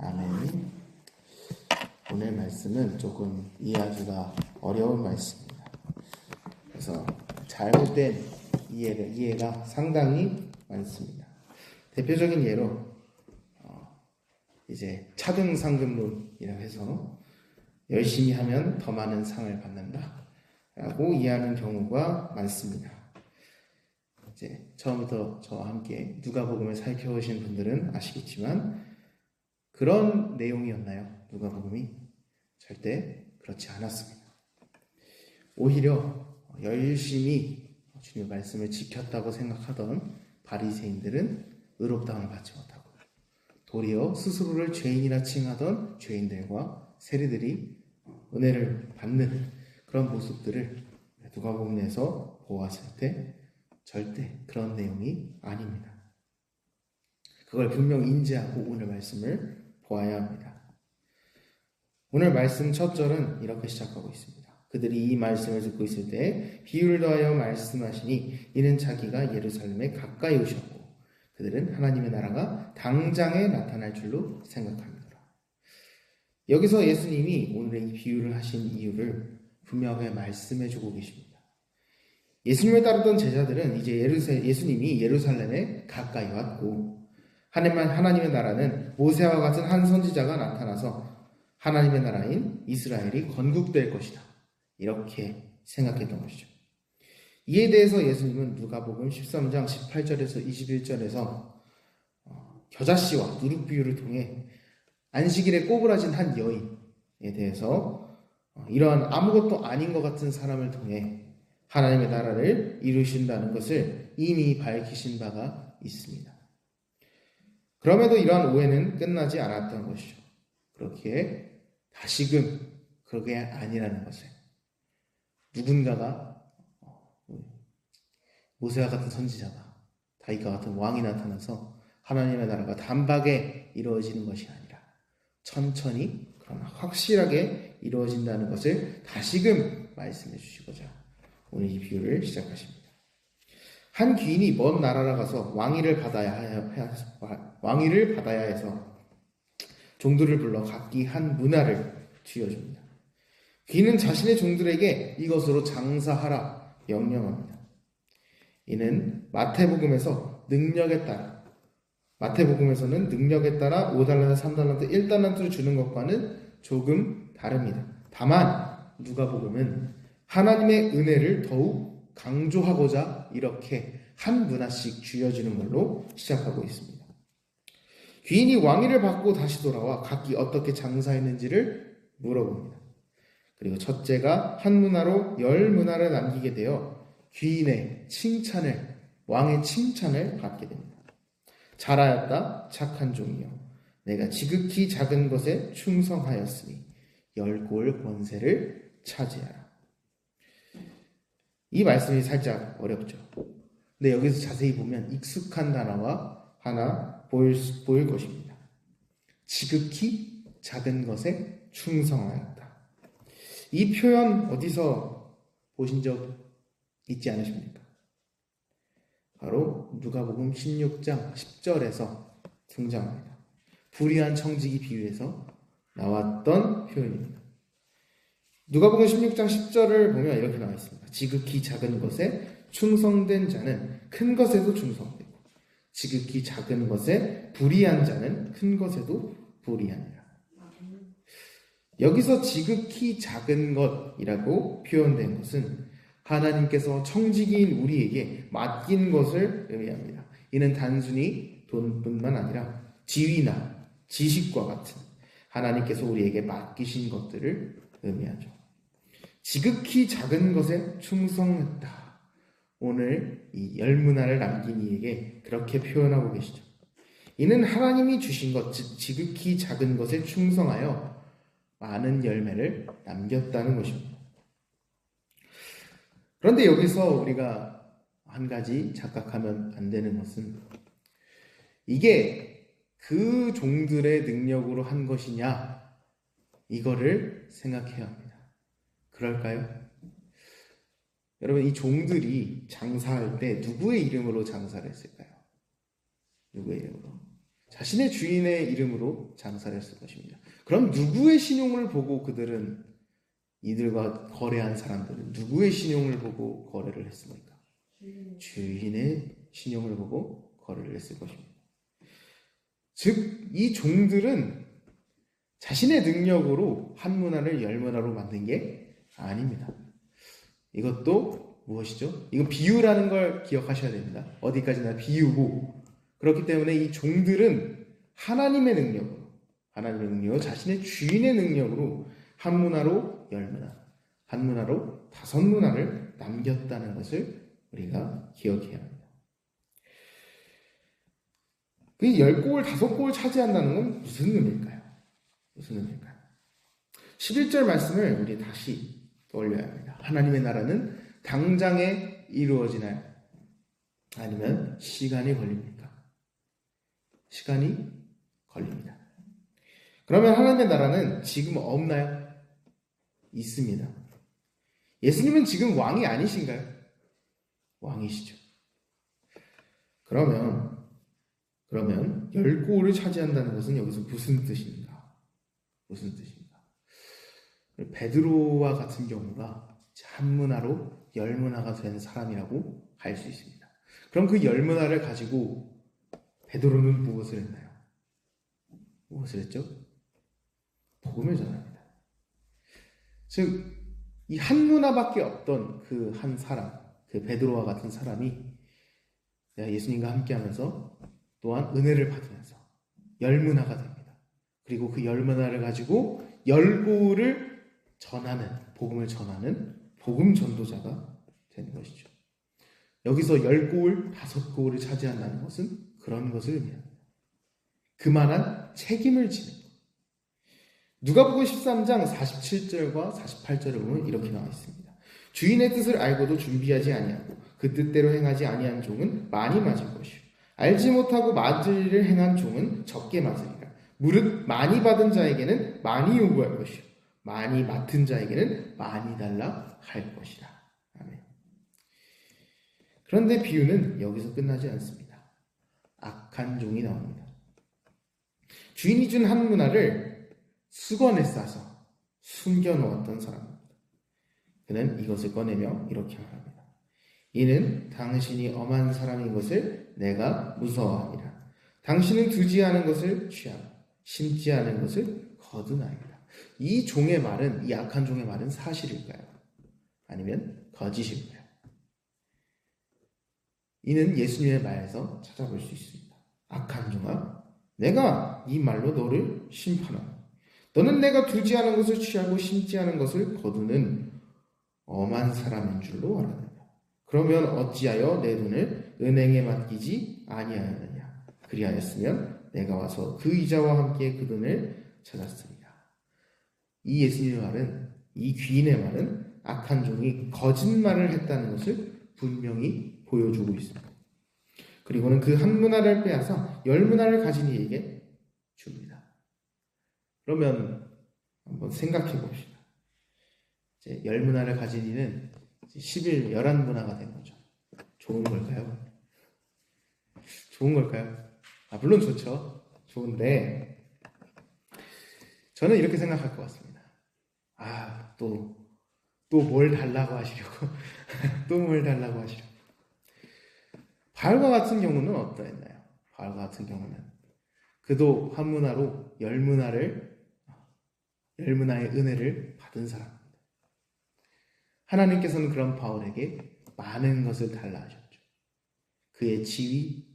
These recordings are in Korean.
아멘. 오늘 말씀은 조금 이해하기가 어려운 말씀입니다. 그래서 잘못된 이해가 상당히 많습니다. 대표적인 예로 이제 차등상급론이라고 해서 열심히 하면 더 많은 상을 받는다 라고 이해하는 경우가 많습니다. 이제 처음부터 저와 함께 누가복음을 살펴보신 분들은 아시겠지만 그런 내용이었나요? 누가복음이? 절대 그렇지 않았습니다. 오히려 열심히 주님의 말씀을 지켰다고 생각하던 바리새인들은 의롭다함을 받지 못하고 도리어 스스로를 죄인이라 칭하던 죄인들과 세리들이 은혜를 받는 그런 모습들을 누가복음에서 보았을 때 절대 그런 내용이 아닙니다. 그걸 분명 인지하고 오늘 말씀을 보아야 합니다. 오늘 말씀 첫 절은 이렇게 시작하고 있습니다. 그들이 이 말씀을 듣고 있을 때 비유를 더하여 말씀하시니 이는 자기가 예루살렘에 가까이 오셨고 그들은 하나님의 나라가 당장에 나타날 줄로 생각합니다. 여기서 예수님이 오늘의 이 비유를 하신 이유를 분명하게 말씀해주고 계십니다. 예수님을 따르던 제자들은 이제 예수님이 예루살렘에 가까이 왔고 하나님의 나라는 모세와 같은 한 선지자가 나타나서 하나님의 나라인 이스라엘이 건국될 것이다. 이렇게 생각했던 것이죠. 이에 대해서 예수님은 누가복음 13장 18절에서 21절에서 겨자씨와 누룩 비유를 통해 안식일에 꼬부라진 한 여인에 대해서 이러한 아무것도 아닌 것 같은 사람을 통해 하나님의 나라를 이루신다는 것을 이미 밝히신 바가 있습니다. 그럼에도 이러한 오해는 끝나지 않았던 것이죠. 그렇게 다시금 그게 아니라는 것을 누군가가 모세와 같은 선지자가 다윗과 같은 왕이 나타나서 하나님의 나라가 단박에 이루어지는 것이 아니라 천천히 그러나 확실하게 이루어진다는 것을 다시금 말씀해 주시고자 오늘 이 비유를 시작하십니다. 한 귀인이 먼 나라로 가서 왕위를 받아야 해서 종들을 불러 각기 한 문화를 쥐어줍니다. 귀인은 자신의 종들에게 이것으로 장사하라 명령합니다. 이는 마태복음에서는 능력에 따라 5달란트, 3달란트, 1달란트를 주는 것과는 조금 다릅니다. 다만 누가복음은 하나님의 은혜를 더욱 강조하고자 이렇게 한 문화씩 쥐어주는 걸로 시작하고 있습니다. 귀인이 왕위를 받고 다시 돌아와 각기 어떻게 장사했는지를 물어봅니다. 그리고 첫째가 한 문화로 10문화를 남기게 되어 왕의 칭찬을 받게 됩니다. 잘하였다 착한 종이여 내가 지극히 작은 것에 충성하였으니 10골 권세를 차지하라. 이 말씀이 살짝 어렵죠. 근데 여기서 자세히 보면 익숙한 단어가 하나 보일 것입니다. 지극히 작은 것에 충성하였다. 이 표현 어디서 보신 적 있지 않으십니까? 바로 누가복음 16장 10절에서 등장합니다. 불의한 청지기 비유에서 나왔던 표현입니다. 누가복음 16장 10절을 보면 이렇게 나와 있습니다. 지극히 작은 것에 충성된 자는 큰 것에도 충성되고 지극히 작은 것에 불의한 자는 큰 것에도 불의하니라. 여기서 지극히 작은 것이라고 표현된 것은 하나님께서 청지기인 우리에게 맡긴 것을 의미합니다. 이는 단순히 돈뿐만 아니라 지위나 지식과 같은 하나님께서 우리에게 맡기신 것들을 의미하죠. 지극히 작은 것에 충성했다. 오늘 이 10문화를 남긴 이에게 그렇게 표현하고 계시죠. 이는 하나님이 주신 것, 즉 지극히 작은 것에 충성하여 많은 열매를 남겼다는 것입니다. 그런데 여기서 우리가 한 가지 착각하면 안 되는 것은 이게 그 종들의 능력으로 한 것이냐 이거를 생각해야 합니다. 그럴까요? 여러분 이 종들이 장사할 때 누구의 이름으로 장사를 했을까요? 누구의 이름으로? 자신의 주인의 이름으로 장사를 했을 것입니다. 그럼 누구의 신용을 보고 그들은 이들과 거래한 사람들은 누구의 신용을 보고 거래를 했습니까? 주인의 신용을 보고 거래를 했을 것입니다. 즉, 이 종들은 자신의 능력으로 한 문화를 열 문화로 만든 게 아닙니다. 이것도 무엇이죠? 이건 비유라는 걸 기억하셔야 됩니다. 어디까지나 비유고, 그렇기 때문에 이 종들은 하나님의 능력으로, 자신의 주인의 능력으로 한 문화로 열 문화, 한 문화로 5문화를 남겼다는 것을 우리가 기억해야 합니다. 그 10골, 5골 차지한다는 건 무슨 의미일까요? 11절 말씀을 우리 다시 떠올려야 합니다. 하나님의 나라는 당장에 이루어지나요? 아니면 시간이 걸립니까? 시간이 걸립니다. 그러면 하나님의 나라는 지금 없나요? 있습니다. 예수님은 지금 왕이 아니신가요? 왕이시죠. 그러면 10골을 차지한다는 것은 여기서 무슨 뜻입니까? 베드로와 같은 경우가 한 문화로 10문화가 된 사람이라고 할 수 있습니다. 그럼 그 10문화를 가지고 베드로는 무엇을 했나요? 무엇을 했죠? 복음을 전합니다. 즉, 이 한 문화밖에 없던 그 한 사람, 그 베드로와 같은 사람이 예수님과 함께하면서 또한 은혜를 받으면서 10문화가 됩니다. 그리고 그 10문화를 가지고 10골을 전하는, 복음을 전하는 복음 전도자가 되는 것이죠. 여기서 10골, 5골을 차지한다는 것은 그런 것을 의미합니다. 그만한 책임을 지는 것. 누가복음 13장 47절과 48절을 보면 이렇게 나와 있습니다. 주인의 뜻을 알고도 준비하지 아니하고 그 뜻대로 행하지 아니한 종은 많이 맞을 것이요 알지 못하고 맞을 일을 행한 종은 적게 맞으리라. 무릇 많이 받은 자에게는 많이 요구할 것이요 많이 맡은 자에게는 많이 달라 할 것이라. 아멘. 그런데 비유는 여기서 끝나지 않습니다. 악한 종이 나옵니다. 주인이 준 한 문화를 수건에 싸서 숨겨놓았던 사람입니다. 그는 이것을 꺼내며 이렇게 말합니다. 이는 당신이 엄한 사람인 것을 내가 무서워합니다. 당신은 두지 않은 것을 취하고 심지 않은 것을 거두나이다. 이 종의 말은, 이 악한 종의 말은 사실일까요? 아니면 거짓일까요? 이는 예수님의 말에서 찾아볼 수 있습니다. 악한 종아, 내가 네 말로 너를 심판하노. 너는 내가 두지 않은 것을 취하고 심지 않은 것을 거두는 엄한 사람인 줄로 알았느냐. 그러면 어찌하여 내 돈을 은행에 맡기지 아니하였느냐. 그리하였으면 내가 와서 그 이자와 함께 그 돈을 찾았습니다. 이 예수님의 말은, 이 귀인의 말은 악한 종이 거짓말을 했다는 것을 분명히 보여주고 있습니다. 그리고는 그 한 문화를 빼앗아 10문화를 가진 이에게 줍니다. 그러면 한번 생각해 봅시다. 이제 10문화를 가진 이는 11문화가 된 거죠. 좋은 걸까요? 좋은 걸까요? 물론 좋죠. 좋은데 저는 이렇게 생각할 것 같습니다. 또 뭘 달라고 하시려고 또 뭘 달라고 하시려고. 바울과 같은 경우는 어떠했나요? 바울과 같은 경우는 그도 한 문화로 10문화의 은혜를 받은 사람입니다. 하나님께서는 그런 바울에게 많은 것을 달라 하셨죠. 그의 지위,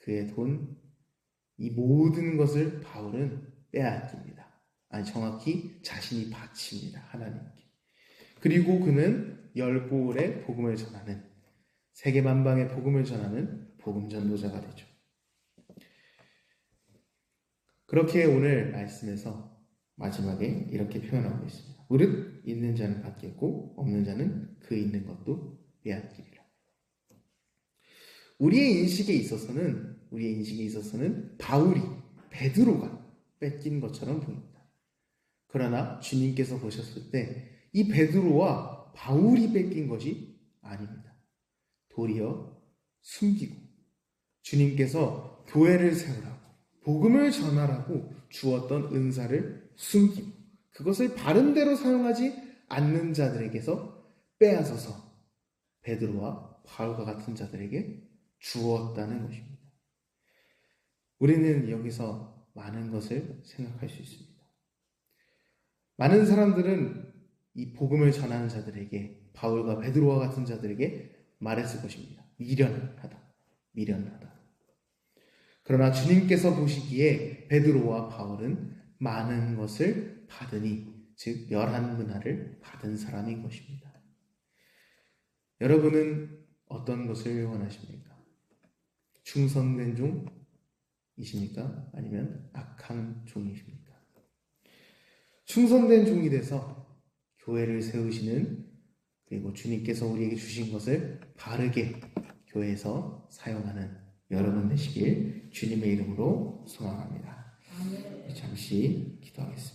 그의 돈, 이 모든 것을 바울은 빼앗깁니다. 정확히 자신이 바칩니다. 하나님께. 그리고 그는 10골의 복음을 전하는, 세계 만방의 복음을 전하는 복음 전도자가 되죠. 그렇게 오늘 말씀에서 마지막에 이렇게 표현하고 있습니다. 무릇 있는 자는 받겠고 없는 자는 그 있는 것도 빼앗기리라. 우리의 인식에 있어서는 바울이, 베드로가 뺏긴 것처럼 보입니다. 그러나 주님께서 보셨을 때 이 베드로와 바울이 뺏긴 것이 아닙니다. 도리어 숨기고 주님께서 교회를 세우라고, 복음을 전하라고 주었던 은사를 숨기고 그것을 바른 대로 사용하지 않는 자들에게서 빼앗아서 베드로와 바울과 같은 자들에게 주었다는 것입니다. 우리는 여기서 많은 것을 생각할 수 있습니다. 많은 사람들은 이 복음을 전하는 자들에게 바울과 베드로와 같은 자들에게 말했을 것입니다. 미련하다. 그러나 주님께서 보시기에 베드로와 바울은 많은 것을 받으니 즉 열한 문화를 받은 사람인 것입니다. 여러분은 어떤 것을 원하십니까? 충성된 종이십니까? 아니면 악한 종이십니까? 충성된 종이 돼서 교회를 세우시는 그리고 주님께서 우리에게 주신 것을 바르게 교회에서 사용하는 여러분 되시길 주님의 이름으로 소망합니다. 잠시 기도하겠습니다.